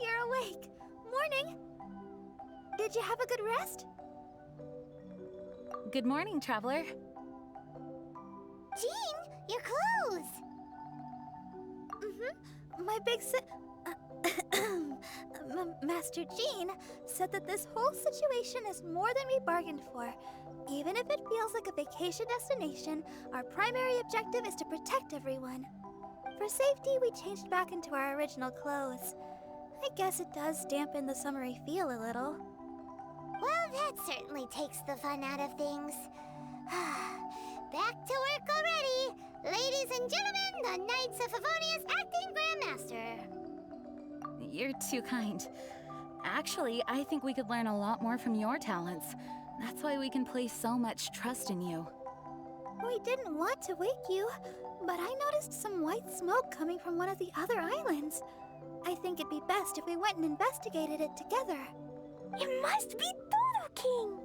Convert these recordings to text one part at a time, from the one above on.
You're awake. Morning. Did you have a good rest? Good morning, traveler. Jean, your clothes! My big Master Jean said that this whole situation is more than we bargained for. Even if it feels like a vacation destination, our primary objective is to protect everyone. For safety, we changed back into our original clothes. I guess it does dampen the summery feel a little. Well, that certainly takes the fun out of things. Back to work already! Ladies and gentlemen, the Knights of Favonia's acting Grandmaster! You're too kind. Actually, I think we could learn a lot more from your talents. That's why we can place so much trust in you. We didn't want to wake you, but I noticed some white smoke coming from one of the other islands. I think it'd be best if we went and investigated it together. It must be Dodo-King!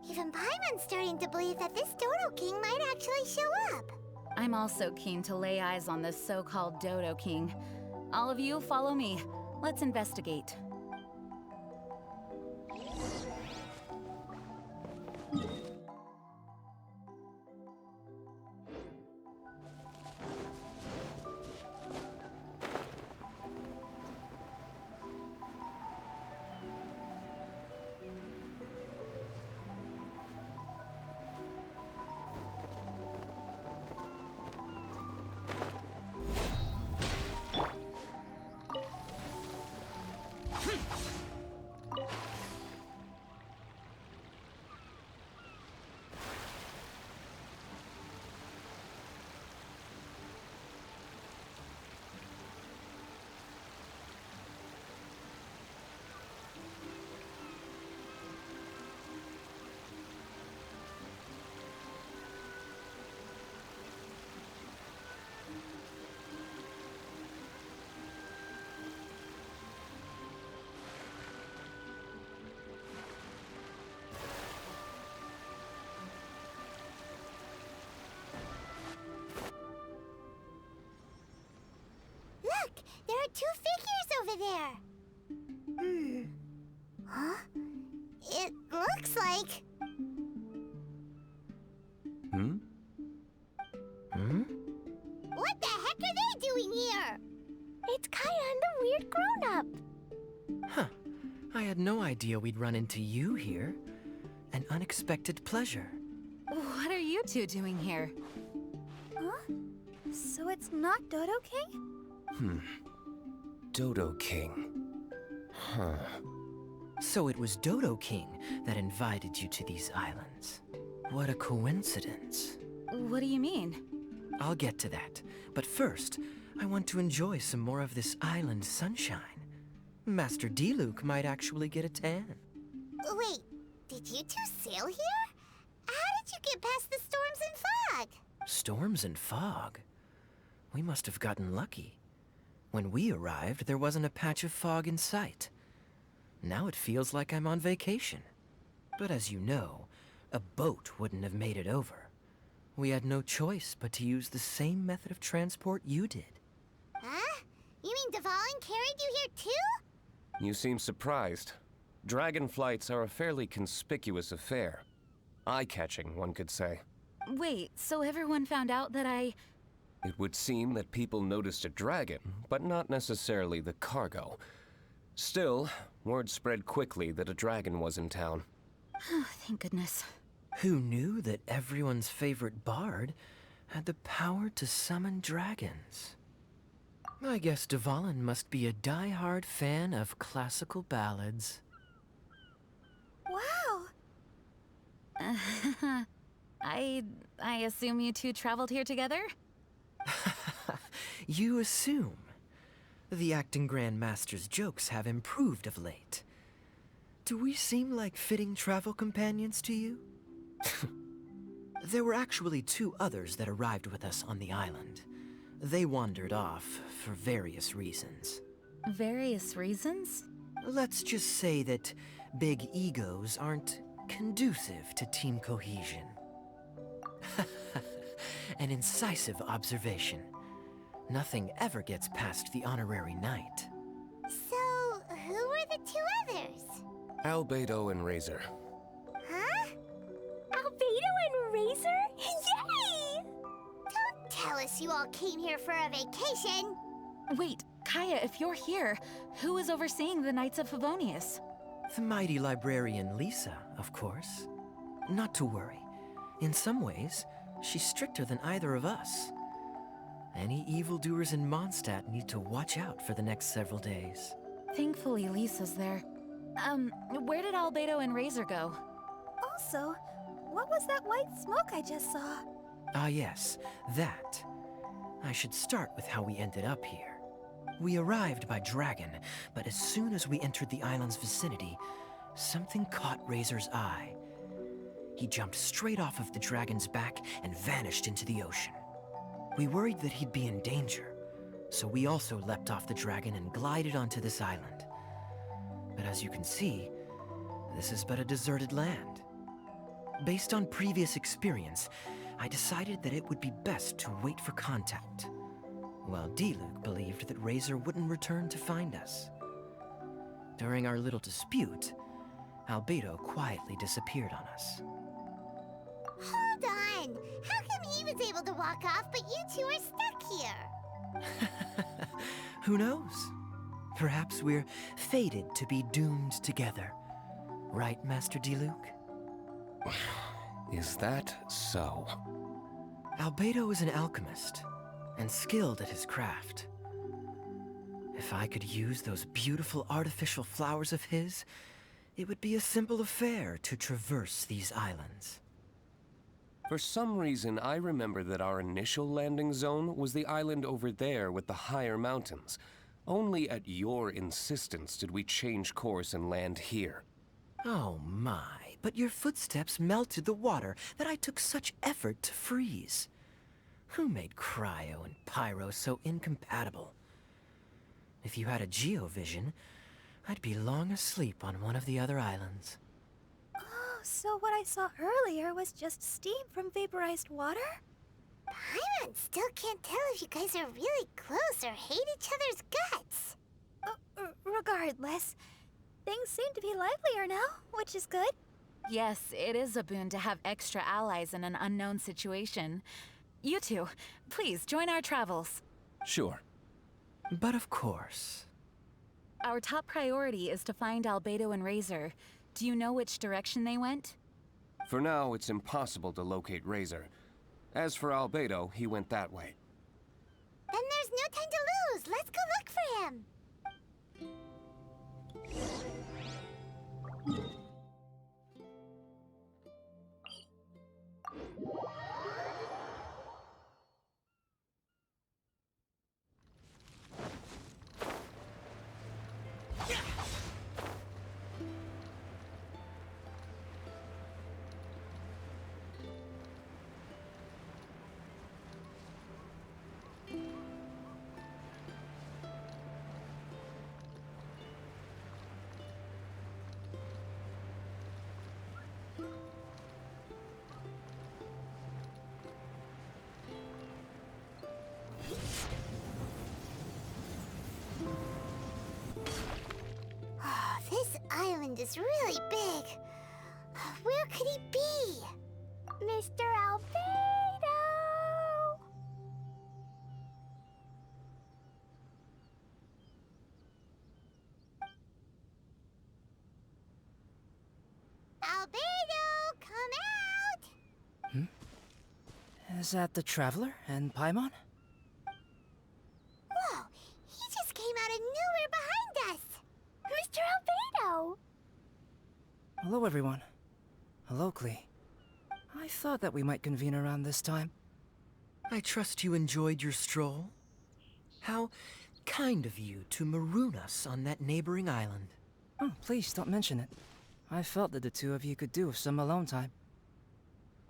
Even Paimon's starting to believe that this Dodo-King might actually show up. I'm also keen to lay eyes on this so-called Dodo-King. All of you, follow me. Let's investigate. Look, there are two figures over there. Huh? It looks like... What the heck are they doing here? It's Kaeya and the weird grown-up. Huh. I had no idea we'd run into you here. An unexpected pleasure. What are you two doing here? Huh? So it's not Dodo-King? Dodo-King. Huh. So it was Dodo-King that invited you to these islands. What a coincidence. What do you mean? I'll get to that. But first, I want to enjoy some more of this island sunshine. Master Diluc might actually get a tan. Wait, did you two sail here? How did you get past the storms and fog? Storms and fog? We must have gotten lucky. When we arrived, there wasn't a patch of fog in sight. Now it feels like I'm on vacation. But as you know, a boat wouldn't have made it over. We had no choice but to use the same method of transport you did. Huh? You mean Dvalin carried you here too? You seem surprised. Dragon flights are a fairly conspicuous affair. Eye-catching, one could say. Wait, so everyone found out that It would seem that people noticed a dragon, but not necessarily the cargo. Still, word spread quickly that a dragon was in town. Oh, thank goodness. Who knew that everyone's favorite bard had the power to summon dragons? I guess Dvalin must be a die-hard fan of classical ballads. Wow! I assume you two traveled here together? You assume. The acting Grandmaster's jokes have improved of late. Do we seem like fitting travel companions to you? There were actually two others that arrived with us on the island. They wandered off for various reasons. Various reasons? Let's just say that big egos aren't conducive to team cohesion. An incisive observation. Nothing ever gets past the honorary knight. So, who were the two others? Albedo and Razor. Huh? Albedo and Razor? Yay! Don't tell us you all came here for a vacation. Wait, Kaeya, if you're here, who is overseeing the Knights of Favonius? The mighty librarian Lisa, of course. Not to worry. In some ways, she's stricter than either of us. Any evildoers in Mondstadt need to watch out for the next several days. Thankfully, Lisa's there. Where did Albedo and Razor go? Also, what was that white smoke I just saw? Ah yes, that. I should start with how we ended up here. We arrived by dragon, but as soon as we entered the island's vicinity, something caught Razor's eye. He jumped straight off of the dragon's back and vanished into the ocean. We worried that he'd be in danger, so we also leapt off the dragon and glided onto this island. But as you can see, this is but a deserted land. Based on previous experience, I decided that it would be best to wait for contact, while Diluc believed that Razor wouldn't return to find us. During our little dispute, Albedo quietly disappeared on us. Hold on! How come he was able to walk off, but you two are stuck here? Who knows? Perhaps we're fated to be doomed together. Right, Master Diluc? Is that so? Albedo is an alchemist, and skilled at his craft. If I could use those beautiful artificial flowers of his, it would be a simple affair to traverse these islands. For some reason, I remember that our initial landing zone was the island over there with the higher mountains. Only at your insistence did we change course and land here. Oh my, but your footsteps melted the water that I took such effort to freeze. Who made cryo and pyro so incompatible? If you had a geovision, I'd be long asleep on one of the other islands. Oh, so what I saw earlier was just steam from vaporized water? Paimon still can't tell if you guys are really close or hate each other's guts. Regardless, things seem to be livelier now, which is good. Yes, it is a boon to have extra allies in an unknown situation. You two, please join our travels. Sure. But of course. Our top priority is to find Albedo and Razor. Do you know which direction they went? For now, it's impossible to locate Razor. As for Albedo, he went that way. Then there's no time to lose. Let's go look for him. This island is really big. Where could he be? Mr. Albedo! Albedo, come out! Is that the Traveler and Paimon? Whoa, he just came out of nowhere behind us! Mr. Albedo! Hello, everyone. Hello, Klee. I thought that we might convene around this time. I trust you enjoyed your stroll. How kind of you to maroon us on that neighboring island. Oh, please don't mention it. I felt that the two of you could do with some alone time.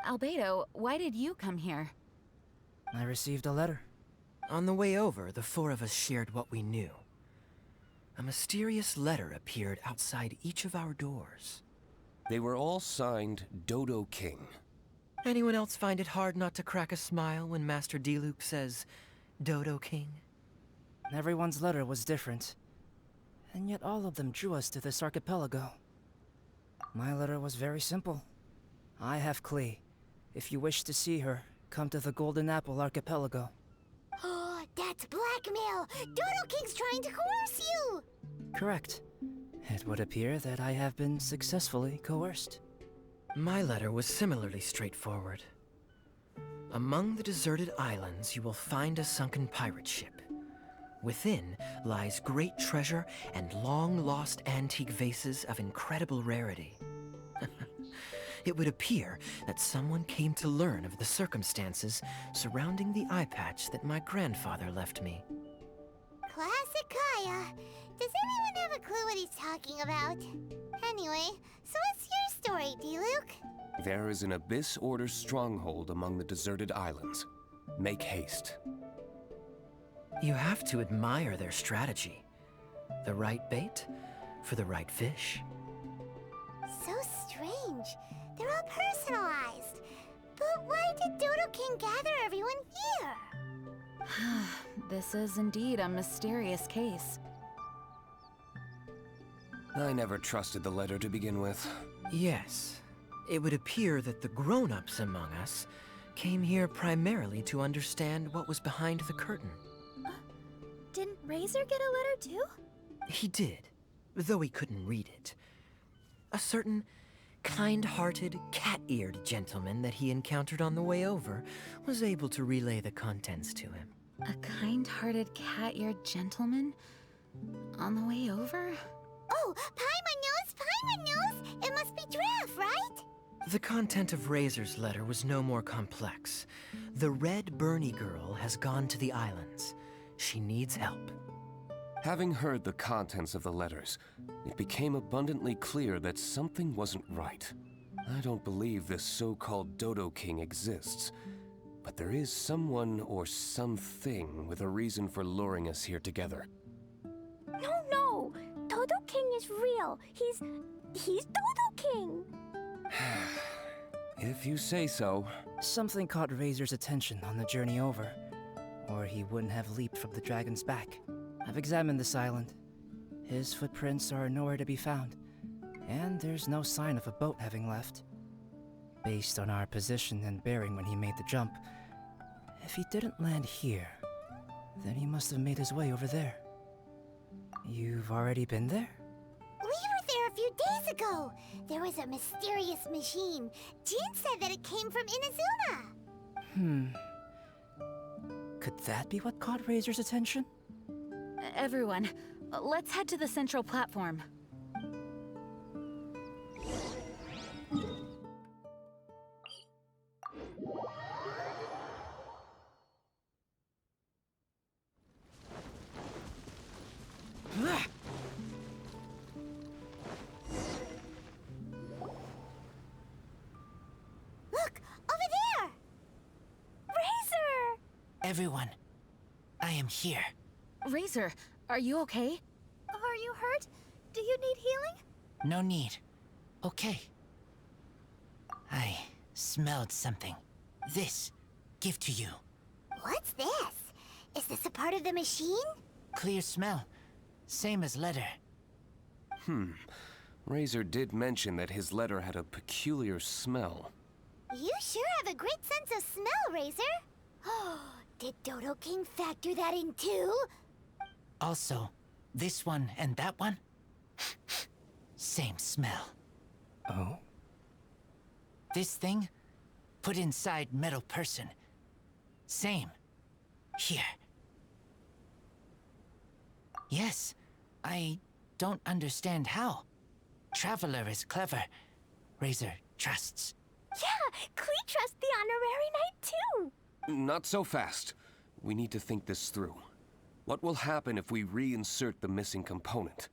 Albedo, why did you come here? I received a letter. On the way over, the four of us shared what we knew. A mysterious letter appeared outside each of our doors. They were all signed Dodo-King. Anyone else find it hard not to crack a smile when Master Diluc says, Dodo-King? Everyone's letter was different, and yet all of them drew us to this archipelago. My letter was very simple. I have Klee. If you wish to see her, come to the Golden Apple Archipelago. Oh, that's blackmail! Dodo-King's trying to coerce you! Correct. It would appear that I have been successfully coerced. My letter was similarly straightforward. Among the deserted islands, you will find a sunken pirate ship. Within lies great treasure and long-lost antique vases of incredible rarity. It would appear that someone came to learn of the circumstances surrounding the eye patch that my grandfather left me. Classic Kaeya. Does anyone have a clue what he's talking about? Anyway, so what's your story, Diluc? There is an Abyss Order stronghold among the deserted islands. Make haste. You have to admire their strategy. The right bait for the right fish. So strange. They're all personalized. But why did Dodo-King gather everyone here? This is indeed a mysterious case. I never trusted the letter to begin with. Yes, it would appear that the grown-ups among us came here primarily to understand what was behind the curtain. Didn't Razor get a letter too? He did, though he couldn't read it. A certain kind-hearted, cat-eared gentleman that he encountered on the way over was able to relay the contents to him. A kind-hearted cat-eared gentleman? On the way over? Oh, Paimon knows! It must be Giraffe, right? The content of Razor's letter was no more complex. The Red Bernie girl has gone to the islands. She needs help. Having heard the contents of the letters, it became abundantly clear that something wasn't right. I don't believe this so-called Dodo-King exists, but there is someone or something with a reason for luring us here together. No! Dodo-King is real. He's Dodo-King! If you say so. Something caught Razor's attention on the journey over, or he wouldn't have leaped from the dragon's back. I've examined this island. His footprints are nowhere to be found, and there's no sign of a boat having left. Based on our position and bearing when he made the jump, if he didn't land here, then he must have made his way over there. You've already been there? We were there a few days ago. There was a mysterious machine. Jin said that it came from Inazuma. Could that be what caught Razor's attention? Everyone, let's head to the central platform. Look, over there! Razor! Everyone, I am here. Razor, are you okay? Are you hurt? Do you need healing? No need. Okay. I smelled something. This, give to you. What's this? Is this a part of the machine? Clear smell. Same as letter. Razor did mention that his letter had a peculiar smell. You sure have a great sense of smell, Razor. Oh, did Dodo-King factor that in too? Also, this one and that one, same smell. Oh? This thing, put inside metal person. Same. Here. Yes, I don't understand how. Traveler is clever. Razor trusts. Yeah, Klee trusts the honorary knight too. Not so fast. We need to think this through. What will happen if we reinsert the missing component?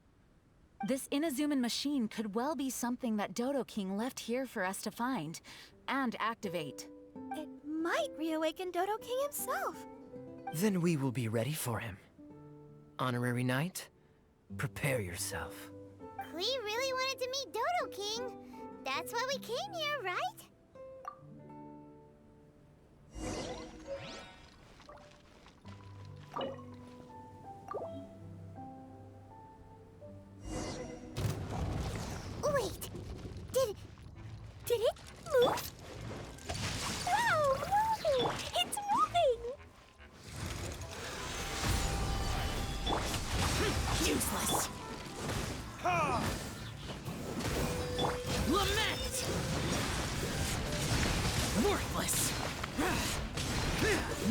This Inazuman machine could well be something that Dodo-King left here for us to find and activate. It might reawaken Dodo-King himself. Then we will be ready for him. Honorary Knight, prepare yourself. Klee really wanted to meet Dodo-King. That's why we came here, right? Useless. Lament! Worthless!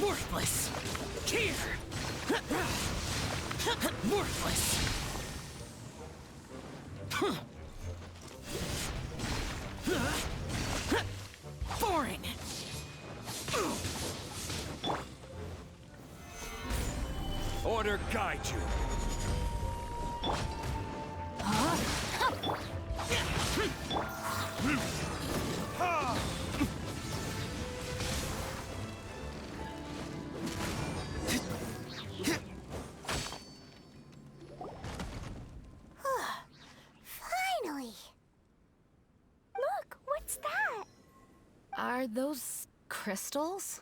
Worthless! Here! Worthless! Foreign! Order guide you. Finally! Look, what's that? Are those crystals?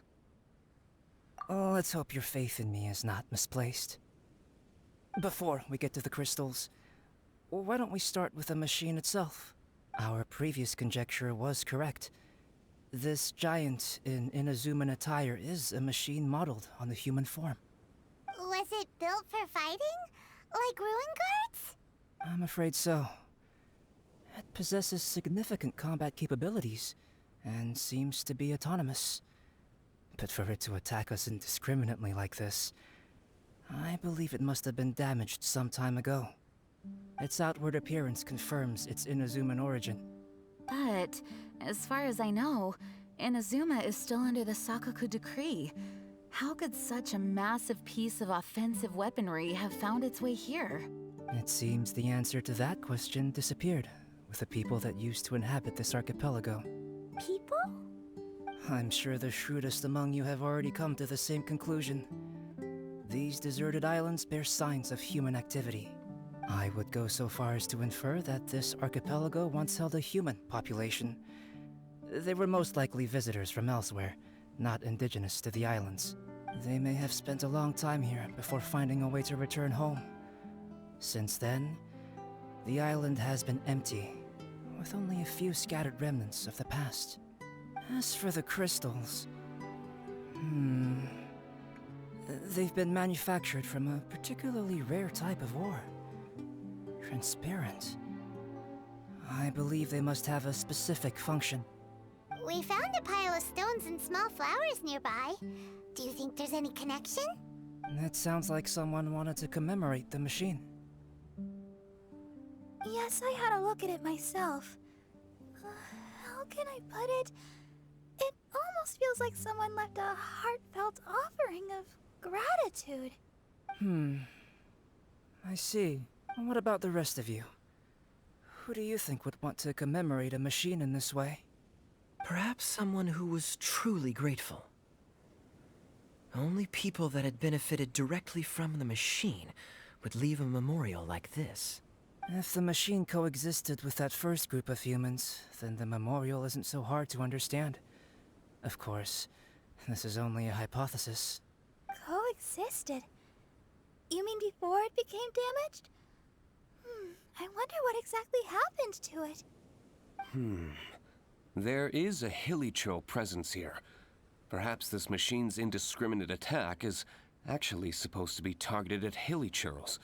Oh, let's hope your faith in me is not misplaced. Before we get to the crystals, why don't we start with the machine itself? Our previous conjecture was correct. This giant in Inazuman attire is a machine modeled on the human form. Was it built for fighting? Like ruin guards? I'm afraid so. It possesses significant combat capabilities, and seems to be autonomous. But for it to attack us indiscriminately like this, I believe it must have been damaged some time ago. Its outward appearance confirms its Inazuman origin. But, as far as I know, Inazuma is still under the Sakaku decree. How could such a massive piece of offensive weaponry have found its way here? It seems the answer to that question disappeared with the people that used to inhabit this archipelago. People? I'm sure the shrewdest among you have already come to the same conclusion. These deserted islands bear signs of human activity. I would go so far as to infer that this archipelago once held a human population. They were most likely visitors from elsewhere, not indigenous to the islands. They may have spent a long time here before finding a way to return home. Since then, the island has been empty, with only a few scattered remnants of the past. As for the crystals... They've been manufactured from a particularly rare type of ore. Transparent. I believe they must have a specific function. We found a pile of stones and small flowers nearby. Do you think there's any connection? It sounds like someone wanted to commemorate the machine. Yes, I had a look at it myself. How can I put it? It almost feels like someone left a heartfelt offering of gratitude. I see. What about the rest of you? Who do you think would want to commemorate a machine in this way? Perhaps someone who was truly grateful. Only people that had benefited directly from the machine would leave a memorial like this. If the machine coexisted with that first group of humans, then the memorial isn't so hard to understand. Of course, this is only a hypothesis. Coexisted? You mean before it became damaged? I wonder what exactly happened to it. There is a Hilichurl presence here. Perhaps this machine's indiscriminate attack is actually supposed to be targeted at Hilichurls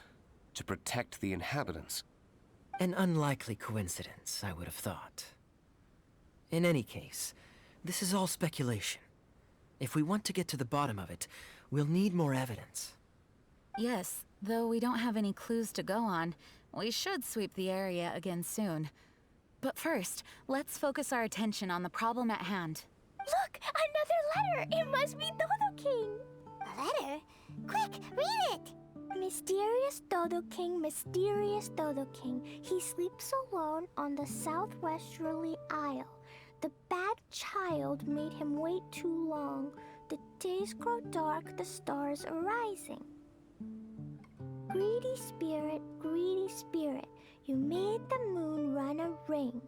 to protect the inhabitants. An unlikely coincidence, I would have thought. In any case, this is all speculation. If we want to get to the bottom of it, we'll need more evidence. Yes, though we don't have any clues to go on, we should sweep the area again soon. But first, let's focus our attention on the problem at hand. Look! Another letter! It must be Dodo-King! A letter? Quick, read it! Mysterious Dodo-King, mysterious Dodo-King. He sleeps alone on the southwesterly isle. The bad child made him wait too long. The days grow dark, the stars are rising. Greedy spirit, you made the moon run a ring.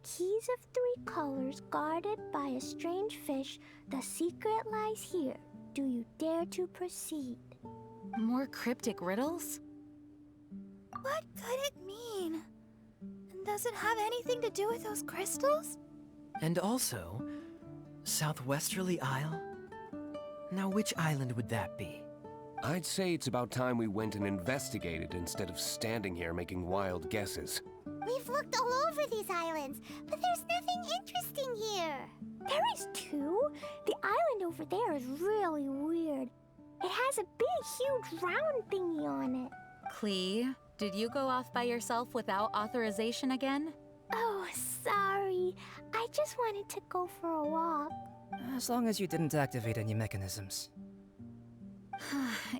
Keys of 3 colors guarded by a strange fish. The secret lies here. Do you dare to proceed? More cryptic riddles? What could it mean? And does it have anything to do with those crystals? And also, Southwesterly Isle? Now which island would that be? I'd say it's about time we went and investigated instead of standing here making wild guesses. We've looked all over these islands, but there's nothing interesting here. There is too. The island over there is really weird. It has a big, huge round thingy on it. Klee, did you go off by yourself without authorization again? Oh, sorry. I just wanted to go for a walk. As long as you didn't activate any mechanisms.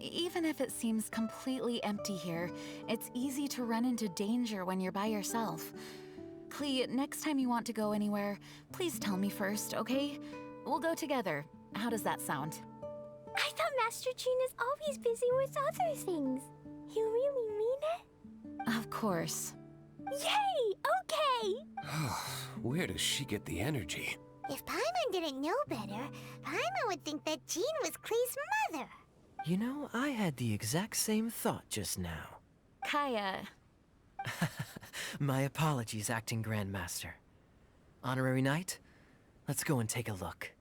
Even if it seems completely empty here, it's easy to run into danger when you're by yourself. Klee, next time you want to go anywhere, please tell me first, okay? We'll go together. How does that sound? I thought Master Jean is always busy with other things. You really mean it? Of course. Yay! Okay! Where does she get the energy? If Paimon didn't know better, Paimon would think that Jean was Klee's mother. You know, I had the exact same thought just now. Kaeya. My apologies, Acting Grandmaster. Honorary Knight, let's go and take a look.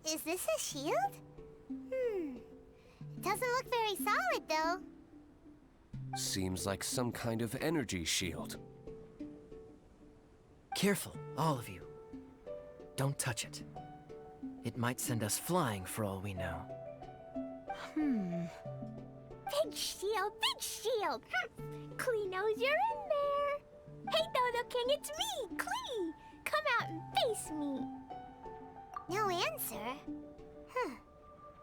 Is this a shield? It doesn't look very solid, though. Seems like some kind of energy shield. Careful, all of you. Don't touch it. It might send us flying for all we know. Big shield, big shield! Klee knows you're in there! Hey, Dodo-King, it's me, Klee! Come out and face me! No answer?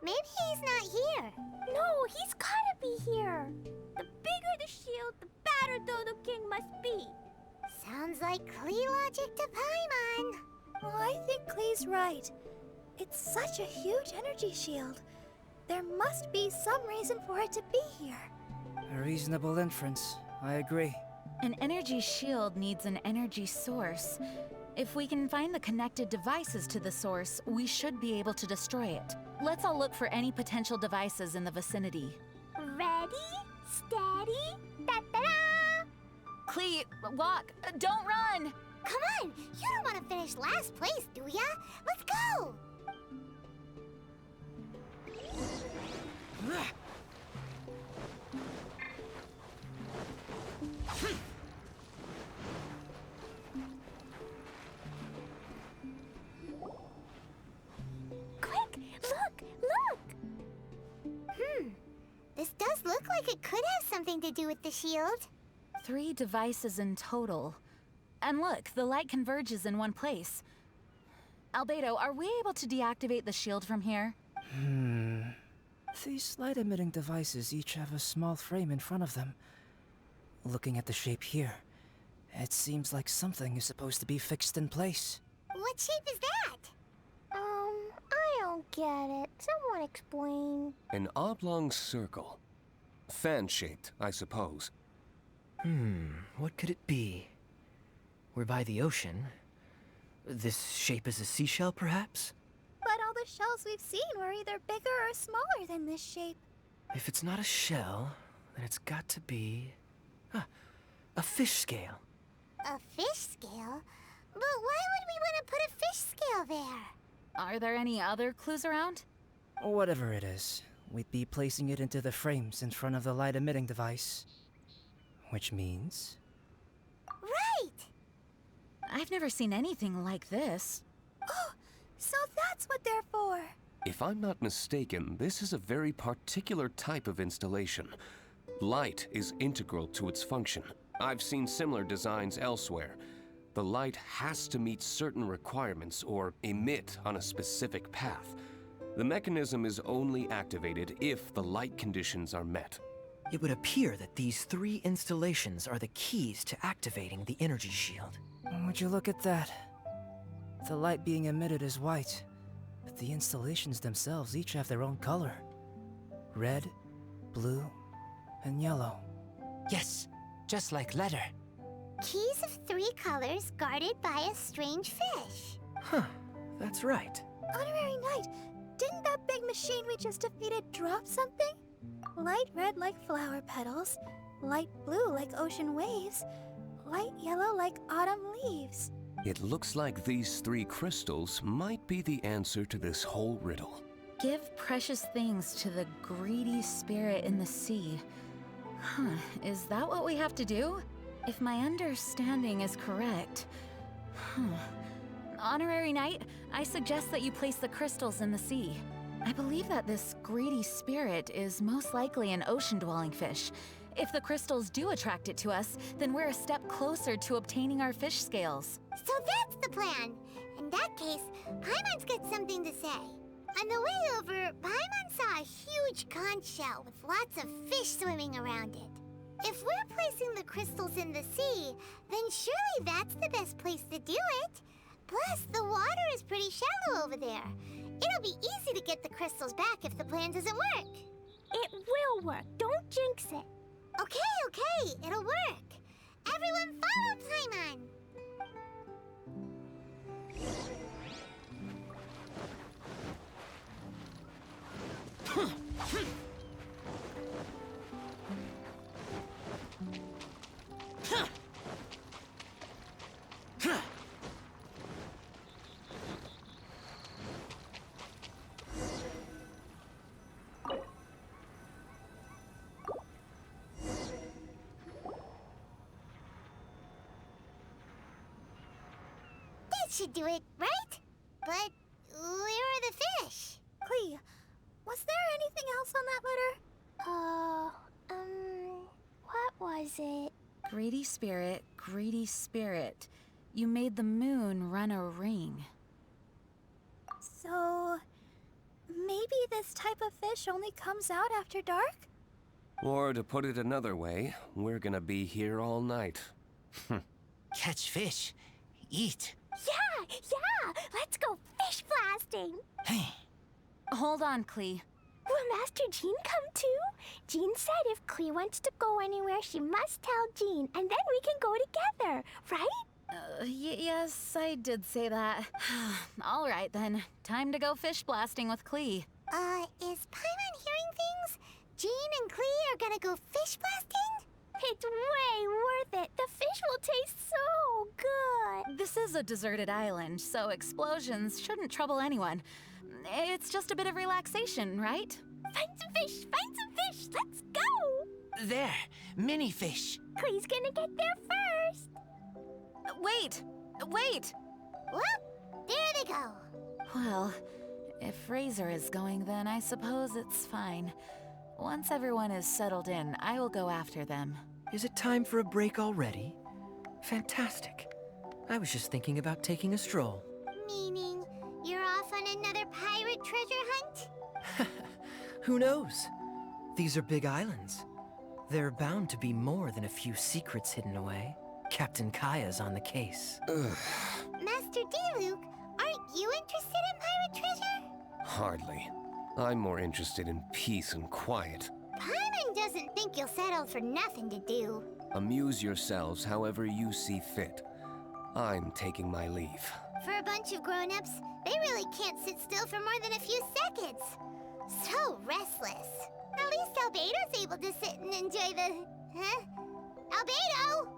Maybe he's not here. No, he's gotta be here! The bigger the shield, the badder Dodo-King must be. Sounds like Klee logic to Paimon. Well, I think Klee's right. It's such a huge energy shield. There must be some reason for it to be here. A reasonable inference. I agree. An energy shield needs an energy source. If we can find the connected devices to the source, we should be able to destroy it. Let's all look for any potential devices in the vicinity. Ready, steady, da-da-da! Klee, walk! Don't run! Come on, you don't want to finish last place, do ya? Let's go! Quick, look! This does look like it could have something to do with the shield. 3 devices in total. And look, the light converges in one place. Albedo, are we able to deactivate the shield from here? These light-emitting devices each have a small frame in front of them. Looking at the shape here, it seems like something is supposed to be fixed in place. What shape is that? I don't get it. Someone explain. An oblong circle. Fan-shaped, I suppose. What could it be? We're by the ocean. This shape is a seashell, perhaps? But all the shells we've seen were either bigger or smaller than this shape. If it's not a shell, then it's got to be... a fish scale. A fish scale? But why would we want to put a fish scale there? Are there any other clues around? Whatever it is, we'd be placing it into the frames in front of the light-emitting device. Which means... Right! I've never seen anything like this. Oh, so that's what they're for. If I'm not mistaken, this is a very particular type of installation. Light is integral to its function. I've seen similar designs elsewhere. The light has to meet certain requirements or emit on a specific path. The mechanism is only activated if the light conditions are met. It would appear that these 3 installations are the keys to activating the energy shield. Would you look at that? The light being emitted is white, but the installations themselves each have their own color. Red, blue, and yellow. Yes, just like letter. Keys of 3 colors guarded by a strange fish. That's right. Honorary Knight, didn't that big machine we just defeated drop something? Light red like flower petals, light blue like ocean waves, light yellow like autumn leaves. It looks like these 3 crystals might be the answer to this whole riddle. Give precious things to the greedy spirit in the sea. Is that what we have to do? If my understanding is correct... Honorary Knight, I suggest that you place the crystals in the sea. I believe that this greedy spirit is most likely an ocean-dwelling fish. If the crystals do attract it to us, then we're a step closer to obtaining our fish scales. So that's the plan. In that case, Paimon's got something to say. On the way over, Paimon saw a huge conch shell with lots of fish swimming around it. If we're placing the crystals in the sea, then surely that's the best place to do it. Plus, the water is pretty shallow over there. It'll be easy to get the crystals back if the plan doesn't work. It will work. Don't jinx it. Okay, it'll work. Everyone follow Paimon. That should do it, right? But where are the fish? Klee, was there anything else on that letter? What was it? Greedy spirit, you made the moon run a ring. So, maybe this type of fish only comes out after dark? Or to put it another way, we're gonna be here all night. Catch fish. Eat. Yeah! Let's go fish blasting! Hey. Hold on, Klee. Will Master Jean come too? Jean said if Klee wants to go anywhere, she must tell Jean, and then we can go together, right? Yes, I did say that. All right, then. Time to go fish blasting with Klee. Is Paimon hearing things? Jean and Klee are gonna go fish blasting? It's way worth it. The fish will taste so good. This is a deserted island, so explosions shouldn't trouble anyone. it's just a bit of relaxation, right? Find some fish! Find some fish! Let's go! There, mini fish. Klee's gonna get there first! Wait! Wait! Well, there they go. Well, if Razor is going, then I suppose it's fine. Once everyone is settled in, I will go after them. Is it time for a break already? Fantastic. I was just thinking about taking a stroll. Meaning, you're off on another pirate treasure hunt? Who knows? These are big islands. There are bound to be more than a few secrets hidden away. Captain Kaeya's on the case. Master Diluc, aren't you interested in pirate treasure? Hardly. I'm more interested in peace and quiet. Paimon doesn't think you'll settle for nothing to do. Amuse yourselves however you see fit. I'm taking my leave. For a bunch of grown-ups, they really can't sit still for more than a few seconds. So restless. At least Albedo's able to sit and enjoy the... Huh? Albedo!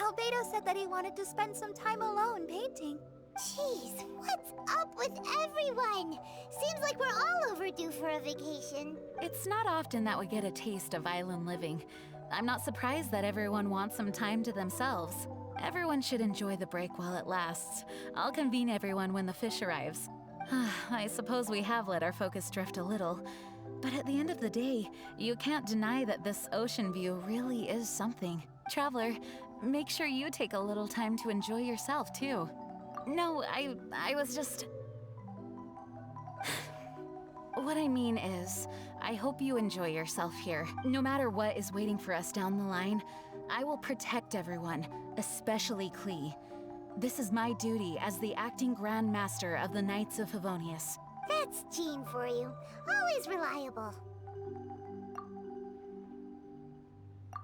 Albedo said that he wanted to spend some time alone painting. Jeez, what's up with everyone? Seems like we're all overdue for a vacation. It's not often that we get a taste of island living. I'm not surprised that everyone wants some time to themselves. Everyone should enjoy the break while it lasts. I'll convene everyone when the fish arrives. I suppose we have let our focus drift a little. But at the end of the day, you can't deny that this ocean view really is something. Traveler, make sure you take a little time to enjoy yourself, too. No, I was just... What I mean is, I hope you enjoy yourself here. No matter what is waiting for us down the line, I will protect everyone, especially Klee. This is my duty as the acting Grand Master of the Knights of Favonius. That's Jean for you. Always reliable.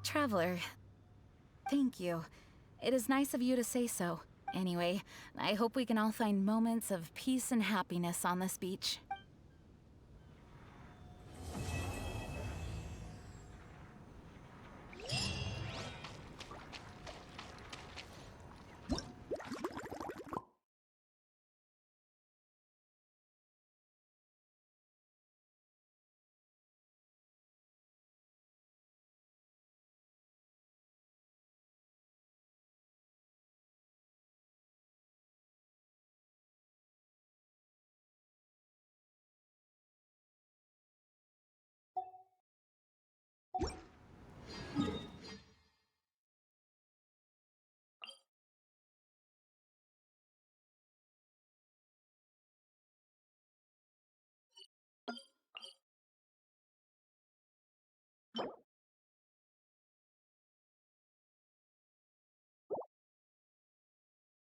Traveler, thank you. It is nice of you to say so. Anyway, I hope we can all find moments of peace and happiness on this beach.